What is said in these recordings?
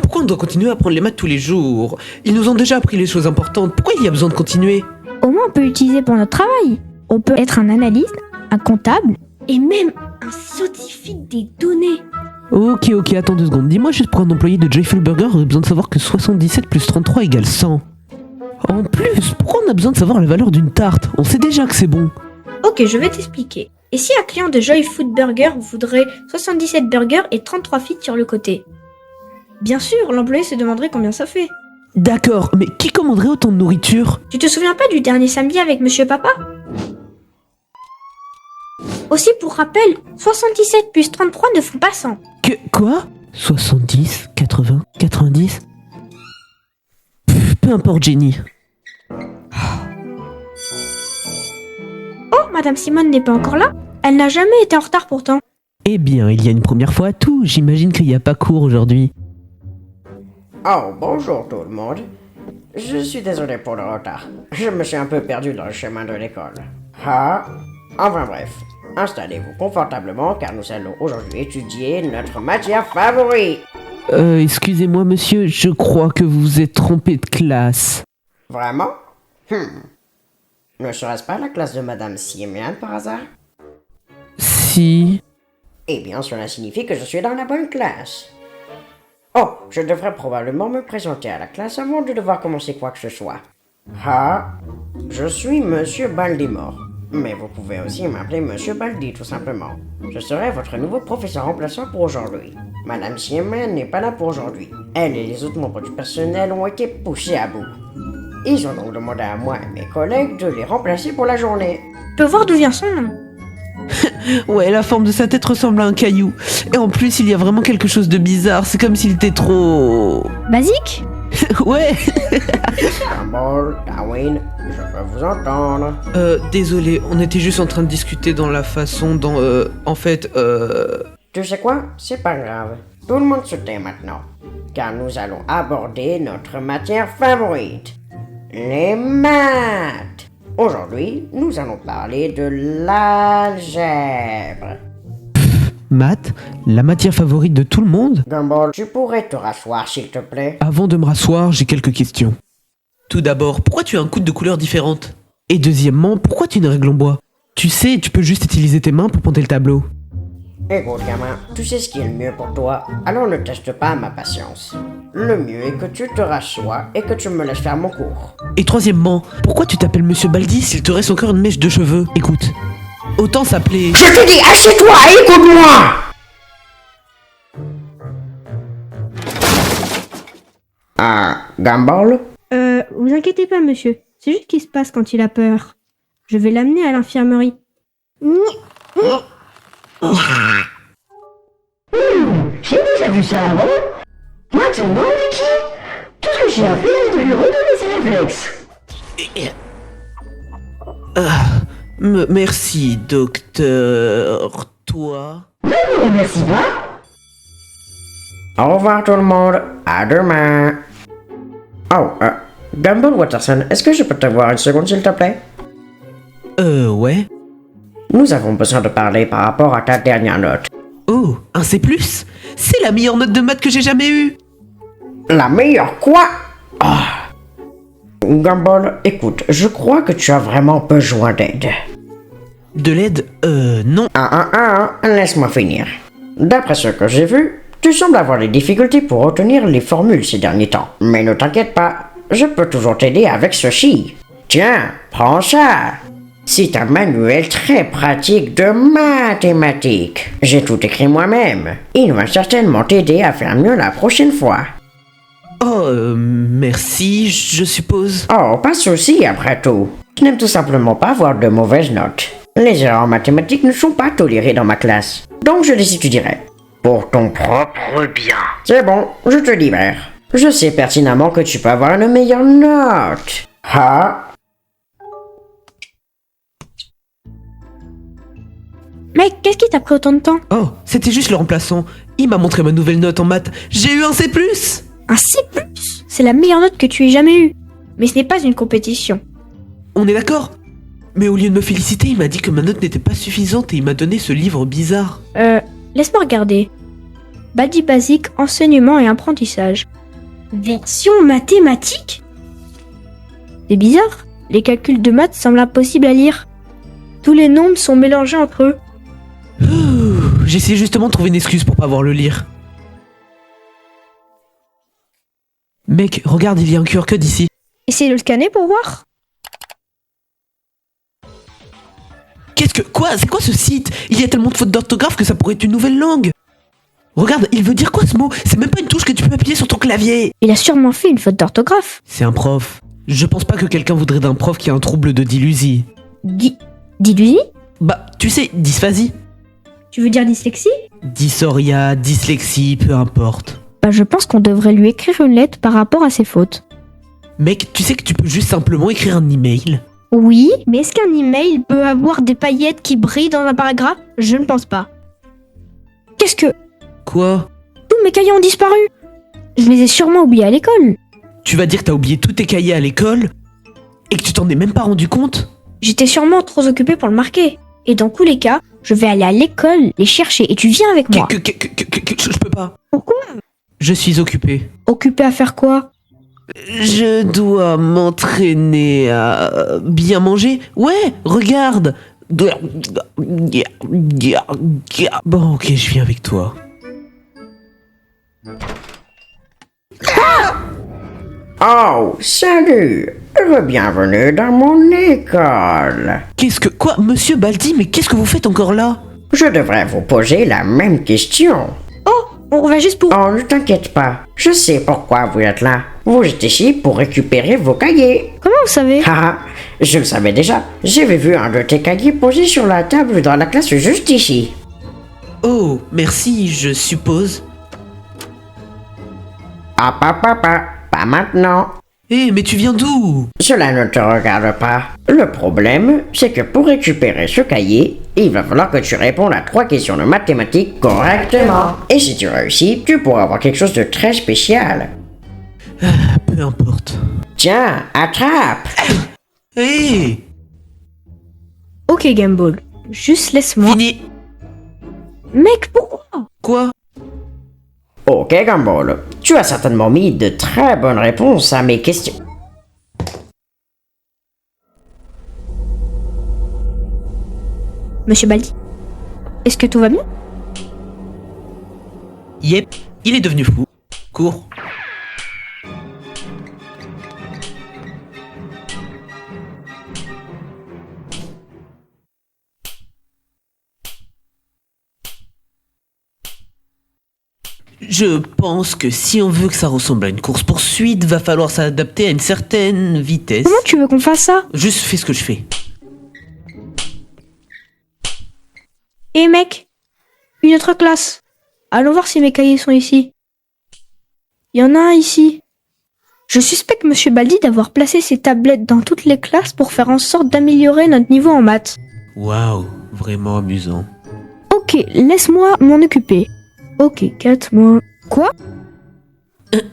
Pourquoi on doit continuer à apprendre les maths tous les jours? Ils nous ont déjà appris les choses importantes, pourquoi il y a besoin de continuer? Au moins on peut l'utiliser pour notre travail. On peut être un analyste, un comptable et même un scientifique des données. Ok, attends 2 secondes. Dis-moi juste pour un employé de Joyful Burger, on a besoin de savoir que 77 plus 33 égale 100. En plus, pourquoi on a besoin de savoir la valeur d'une tarte? On sait déjà que c'est bon. Ok, je vais t'expliquer. Et si un client de Joy Food Burger voudrait 77 burgers et 33 frites sur le côté? Bien sûr, l'employé se demanderait combien ça fait. D'accord, mais qui commanderait autant de nourriture? Tu te souviens pas du dernier samedi avec Monsieur Papa? Aussi pour rappel, 77 plus 33 ne font pas 100. Quoi? 70, 80, 90? Peu importe, Jenny. Oh, Madame Simone n'est pas encore là? Elle n'a jamais été en retard pourtant. Eh bien, il y a une première fois à tout. J'imagine qu'il n'y a pas cours aujourd'hui. Oh, bonjour tout le monde. Je suis désolé pour le retard. Je me suis un peu perdu dans le chemin de l'école. Enfin bref. Installez-vous confortablement car nous allons aujourd'hui étudier notre matière favorite. Excusez-moi monsieur, je crois que vous vous êtes trompé de classe. Vraiment? Ne serait-ce pas la classe de Madame Siemian par hasard? Si... Eh bien, cela signifie que je suis dans la bonne classe. Oh, je devrais probablement me présenter à la classe avant de devoir commencer quoi que ce soit. Je suis Monsieur Baldimore. Mais vous pouvez aussi m'appeler Monsieur Baldi, tout simplement. Je serai votre nouveau professeur remplaçant pour aujourd'hui. Madame Siemens n'est pas là pour aujourd'hui. Elle et les autres membres du personnel ont été poussés à bout. Ils ont donc demandé à moi et mes collègues de les remplacer pour la journée. Tu peux voir d'où vient son nom. Ouais, la forme de sa tête ressemble à un caillou. Et en plus, il y a vraiment quelque chose de bizarre. C'est comme s'il était trop... Basique? Ouais. Gumball, Darwin, je peux vous entendre. Désolé, on était juste en train de discuter dans la façon dont... Tu sais quoi? C'est pas grave. Tout le monde se tait maintenant. Car nous allons aborder notre matière favorite. Les maths. Aujourd'hui, nous allons parler de l'algèbre. Maths, la matière favorite de tout le monde? Gumball, tu pourrais te rasseoir s'il te plaît? Avant de me rasseoir, j'ai quelques questions. Tout d'abord, pourquoi tu as un coude de couleurs différentes? Et deuxièmement, pourquoi tu as une règle en bois? Tu sais, tu peux juste utiliser tes mains pour ponter le tableau. Écoute gamin, tu sais ce qui est le mieux pour toi, alors ne teste pas ma patience. Le mieux est que tu te rassoies et que tu me laisses faire mon cours. Et troisièmement, pourquoi tu t'appelles Monsieur Baldi s'il te reste encore une mèche de cheveux? Écoute, autant s'appeler... Je te dis, assieds-toi et écoute-moi! Gumball? Vous inquiétez pas, monsieur. C'est juste qu'il se passe quand il a peur. Je vais l'amener à l'infirmerie. J'ai déjà vu ça avant. Maintenant, Vicky, tout ce que j'ai à faire est de lui redonner ses réflexes. Merci, docteur... Toi... Ne me remercie pas. Au revoir tout le monde, à demain. Oh, Gumball Watterson, est-ce que je peux te voir une seconde s'il te plaît? Ouais. Nous avons besoin de parler par rapport à ta dernière note. Oh, un C+? C'est la meilleure note de maths que j'ai jamais eue. La meilleure quoi? Gumball, écoute, je crois que tu as vraiment besoin d'aide. De l'aide? Non. Laisse-moi finir. D'après ce que j'ai vu, tu sembles avoir des difficultés pour retenir les formules ces derniers temps. Mais ne t'inquiète pas, je peux toujours t'aider avec ceci. Tiens, prends ça. C'est un manuel très pratique de mathématiques. J'ai tout écrit moi-même. Il va certainement t'aider à faire mieux la prochaine fois. Oh, merci, je suppose. Oh, pas de souci après tout. Je n'aime tout simplement pas avoir de mauvaises notes. Les erreurs mathématiques ne sont pas tolérées dans ma classe, donc je les étudierai. pour ton propre bien. C'est bon, je te libère. Je sais pertinemment que tu peux avoir une meilleure note. Ah, Mec, qu'est-ce qui t'a pris autant de temps? Oh, c'était juste le remplaçant. Il m'a montré ma nouvelle note en maths. J'ai eu un C+. Un C+. C'est la meilleure note que tu aies jamais eue. Mais ce n'est pas une compétition. On est d'accord? Mais au lieu de me féliciter, il m'a dit que ma note n'était pas suffisante et il m'a donné ce livre bizarre. Laisse-moi regarder. Baldi basique, enseignement et apprentissage. Version mathématique? C'est bizarre. Les calculs de maths semblent impossibles à lire. Tous les nombres sont mélangés entre eux. J'essayais justement de trouver une excuse pour pas voir le lire. Mec, regarde, il y a un QR code ici. Essayez de le scanner pour voir. Qu'est-ce que... Quoi? C'est quoi ce site? Il y a tellement de fautes d'orthographe que ça pourrait être une nouvelle langue. Regarde, il veut dire quoi ce mot? C'est même pas une touche que tu peux appuyer sur ton clavier. Il a sûrement fait une faute d'orthographe. C'est un prof. Je pense pas que quelqu'un voudrait d'un prof qui a un trouble de dilusie. Dis-lui? Bah, tu sais, dysphasie. Tu veux dire dyslexie? Dysphoria, dyslexie, peu importe. Bah, je pense qu'on devrait lui écrire une lettre par rapport à ses fautes. Mec, tu sais que tu peux juste simplement écrire un email? Oui, mais est-ce qu'un email peut avoir des paillettes qui brillent dans un paragraphe? Je ne pense pas. Qu'est-ce que... Quoi? Tous mes cahiers ont disparu. Je les ai sûrement oubliés à l'école. Tu vas dire que t'as oublié tous tes cahiers à l'école et que tu t'en es même pas rendu compte? J'étais sûrement trop occupée pour le marquer. Et dans tous les cas, je vais aller à l'école les chercher et tu viens avec moi. Je peux pas. Pourquoi? Je suis occupé. Occupée à faire quoi? Je dois m'entraîner à bien manger. Ouais, regarde. Bon, ok, je viens avec toi. oh, salut. Bienvenue dans mon école. Qu'est-ce que... Quoi, monsieur Baldi, mais qu'est-ce que vous faites encore là? Je devrais vous poser la même question. Oh, on va juste pour... Oh, ne t'inquiète pas. Je sais pourquoi vous êtes là. Vous êtes ici pour récupérer vos cahiers. Comment vous savez? Ah, je le savais déjà. J'avais vu un de tes cahiers posé sur la table dans la classe juste ici. Oh, merci, je suppose. Ah, pas maintenant. Eh, mais tu viens d'où? Cela ne te regarde pas. Le problème, c'est que pour récupérer ce cahier, il va falloir que tu répondes à 3 questions de mathématiques correctement. Et si tu réussis, tu pourras avoir quelque chose de très spécial. Peu importe. Tiens, attrape! Hé! Ok, Gumball. Juste laisse-moi... Fini! Mec, pourquoi? Quoi? Ok, Gumball. Tu as certainement mis de très bonnes réponses à mes questions. Monsieur Baldi, est-ce que tout va bien? Yep, il est devenu fou. Cours. Je pense que si on veut que ça ressemble à une course-poursuite, va falloir s'adapter à une certaine vitesse. Comment tu veux qu'on fasse ça? Juste fais ce que je fais. Eh mec, une autre classe. Allons voir si mes cahiers sont ici. Il y en a un ici. Je suspecte Monsieur Baldi d'avoir placé ses tablettes dans toutes les classes pour faire en sorte d'améliorer notre niveau en maths. Waouh, vraiment amusant. Ok, laisse-moi m'en occuper. Ok, 4 mois. Quoi?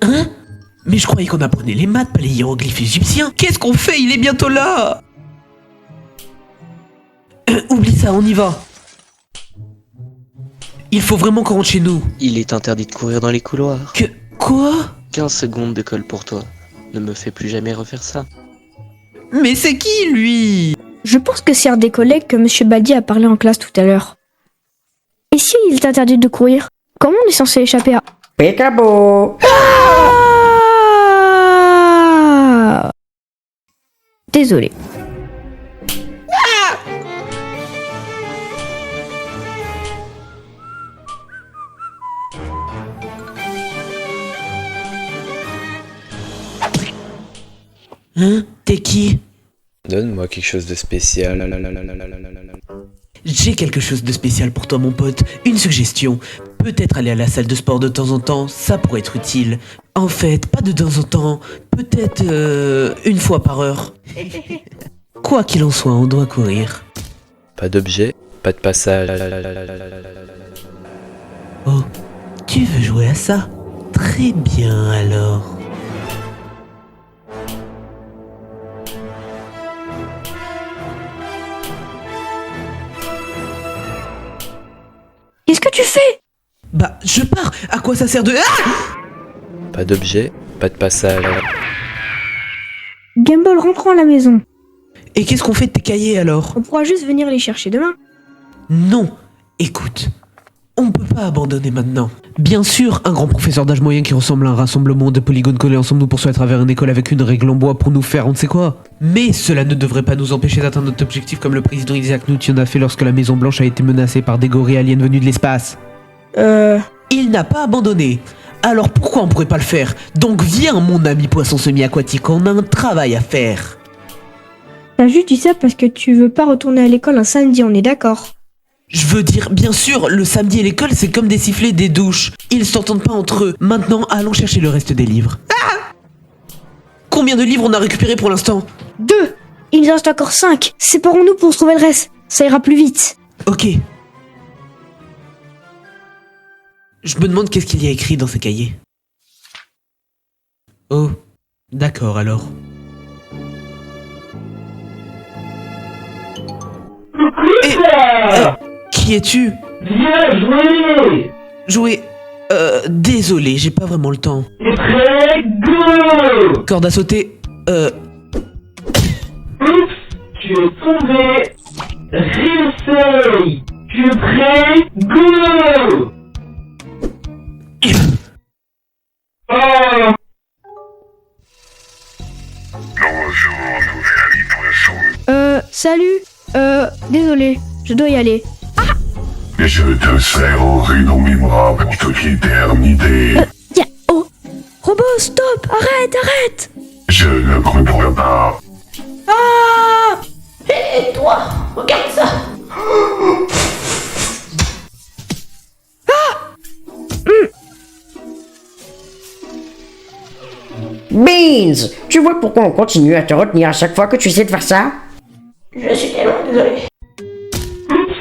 Hein? Mais je croyais qu'on apprenait les maths, pas les hiéroglyphes égyptiens. Qu'est-ce qu'on fait? Il est bientôt là. Oublie ça, on y va. Il faut vraiment qu'on rentre chez nous. Il est interdit de courir dans les couloirs. Quoi? 15 secondes de colle pour toi. Ne me fais plus jamais refaire ça. Mais c'est qui, lui? Je pense que c'est un des collègues que Monsieur Baldi a parlé en classe tout à l'heure. Et si il est interdit de courir? Comment on est censé échapper à... Peekaboo! Ah! Désolé. Hein? T'es qui? Donne-moi quelque chose de spécial. J'ai quelque chose de spécial pour toi, mon pote. Une suggestion. Peut-être aller à la salle de sport de temps en temps, ça pourrait être utile. En fait, pas de temps en temps, peut-être une fois par heure. Quoi qu'il en soit, on doit courir. Pas d'objet, pas de passage. Oh, tu veux jouer à ça? Très bien alors. Qu'est-ce que tu fais? Bah, je pars. À quoi ça sert de... Ah! Pas d'objet, pas de passage. Gumball, rentrons à la maison. Et qu'est-ce qu'on fait de tes cahiers alors? On pourra juste venir les chercher demain. Non. Écoute, on peut pas abandonner maintenant. Bien sûr, un grand professeur d'âge moyen qui ressemble à un rassemblement de polygones collés ensemble nous poursuit à travers une école avec une règle en bois pour nous faire on ne sait quoi. Mais cela ne devrait pas nous empêcher d'atteindre notre objectif comme le président Isaac Newton a fait lorsque la Maison Blanche a été menacée par des gorilles aliens venus de l'espace. Il n'a pas abandonné. Alors pourquoi on pourrait pas le faire? Donc viens mon ami poisson semi-aquatique, on a un travail à faire. T'as juste dit ça parce que tu veux pas retourner à l'école un samedi, on est d'accord? Je veux dire, bien sûr, le samedi à l'école, c'est comme des sifflets des douches. Ils s'entendent pas entre eux. Maintenant, allons chercher le reste des livres. Ah! Combien de livres on a récupéré pour l'instant? 2. Il nous reste encore 5. Séparons-nous pour trouver le reste. Ça ira plus vite. Ok. Je me demande qu'est-ce qu'il y a écrit dans ces cahiers. Oh, d'accord alors. Et... qui es-tu? Viens jouer! Jouer... désolé, j'ai pas vraiment le temps. T'es prêt? Go! Corde à sauter... Oups! Tu es tombé! Réessaye! Tu es prêt? Go! Oh! Salut. Désolé. Je dois y aller. Je te serrerai dans mes bras pour toute l'éternité. Oh! Robot, stop! Arrête! Je ne comprends pas. Ah! Hé, toi! Regarde ça! Beans, tu vois pourquoi on continue à te retenir à chaque fois que tu essaies de faire ça? Je suis tellement désolé. Oups!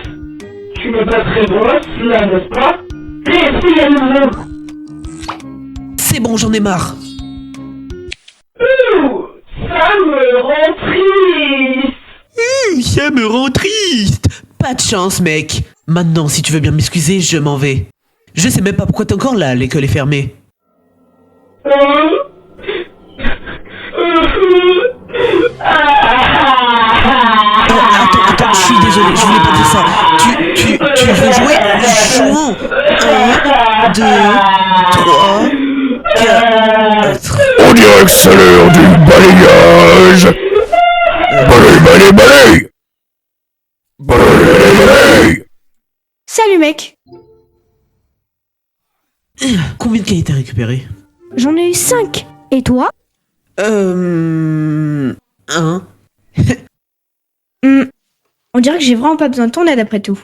Tu n'es pas très bon à cela, n'est-ce pas? Réessaye à nouveau! C'est bon, j'en ai marre. Ouh! Ça me rend triste! Ça me rend triste. Pas de chance, mec. Maintenant, si tu veux bien m'excuser, je m'en vais. Je sais même pas pourquoi t'es encore là, l'école est fermée. Attends, je suis désolé, je voulais pas dire ça. Tu veux jouer? Jouons. 1, 2, 3, 4... On dirait que c'est l'heure du balayage. Balay. Salut, mec. Combien de cahiers t'as récupéré? J'en ai eu 5. Et toi? 1. On dirait que j'ai vraiment pas besoin de ton aide après tout.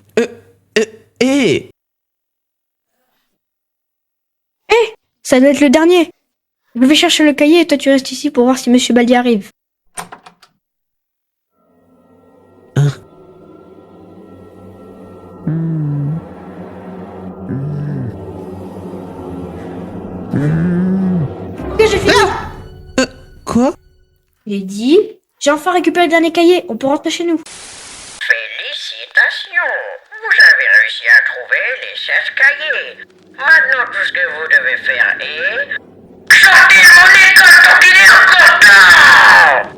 Et... Ça doit être le dernier. Je vais chercher le cahier et toi tu restes ici pour voir si Monsieur Baldi arrive. Ok, j'ai fini. Quoi? J'ai dit, j'ai enfin récupéré le dernier cahier. On peut rentrer chez nous. Félicitations! Vous avez réussi à trouver les 16 cahiers. Maintenant, tout ce que vous devez faire est... sortir mon école tant qu'il est encore temps!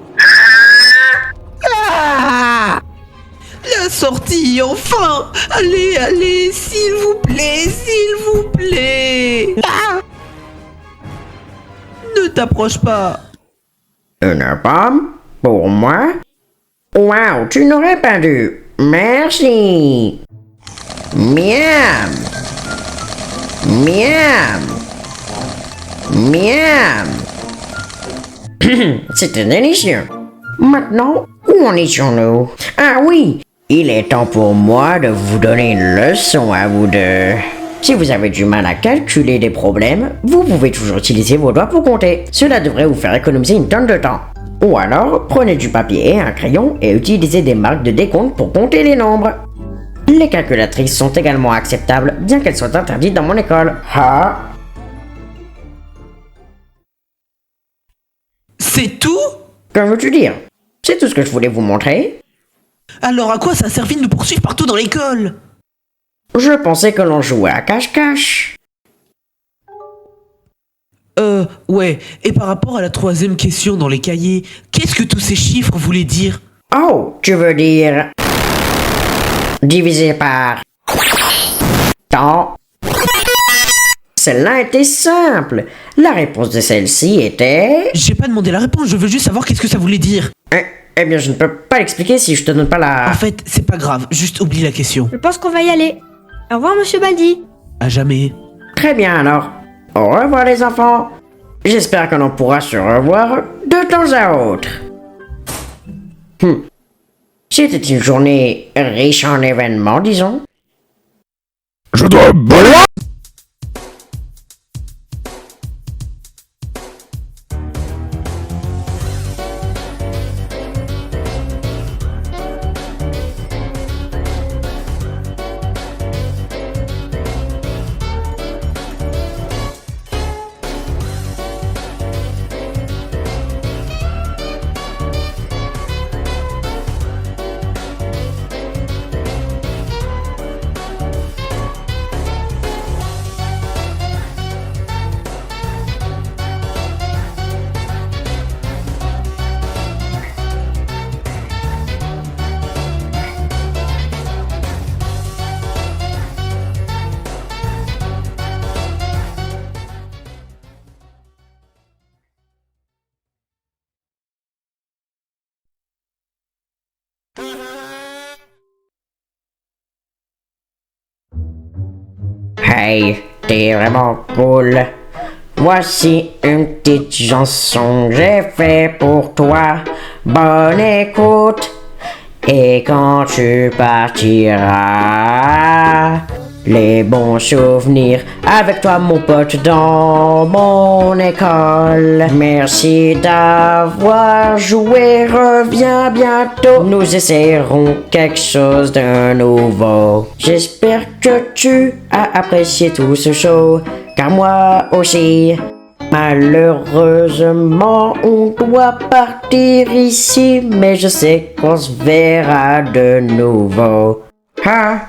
Ah! La sortie, enfin! Allez, s'il vous plaît! Ah! Ne t'approche pas! Une pomme? Pour moi? Wow, tu n'aurais pas dû. Merci. Miam. C'était délicieux. Maintenant, où en étions-nous? Ah oui, il est temps pour moi de vous donner une leçon à vous deux. Si vous avez du mal à calculer des problèmes, vous pouvez toujours utiliser vos doigts pour compter. Cela devrait vous faire économiser une tonne de temps. Ou alors, prenez du papier et un crayon et utilisez des marques de décompte pour compter les nombres. Les calculatrices sont également acceptables, bien qu'elles soient interdites dans mon école. Ah. C'est tout? Que veux-tu dire? C'est tout ce que je voulais vous montrer. Alors à quoi ça a servi de nous poursuivre partout dans l'école? Je pensais que l'on jouait à cache-cache. Ouais, et par rapport à la troisième question dans les cahiers, qu'est-ce que tous ces chiffres voulaient dire? Oh, tu veux dire... divisé par... temps. Celle-là était simple. La réponse de celle-ci était... J'ai pas demandé la réponse, je veux juste savoir qu'est-ce que ça voulait dire. Eh bien, je ne peux pas l'expliquer si je te donne pas la... En fait, c'est pas grave, juste oublie la question. Je pense qu'on va y aller. Au revoir, monsieur Baldi. À jamais. Très bien alors. Au revoir les enfants. J'espère que l'on pourra se revoir de temps à autre. C'était une journée riche en événements, disons. Je dois balayer. Hey, t'es vraiment cool. Voici une petite chanson que j'ai fait pour toi. Bonne écoute. Et quand tu partiras, les bons souvenirs avec toi mon pote dans mon école. Merci d'avoir joué, reviens bientôt. Nous essayerons quelque chose de nouveau. J'espère que tu as apprécié tout ce show, car moi aussi. Malheureusement, on doit partir ici, mais je sais qu'on se verra de nouveau. Ah.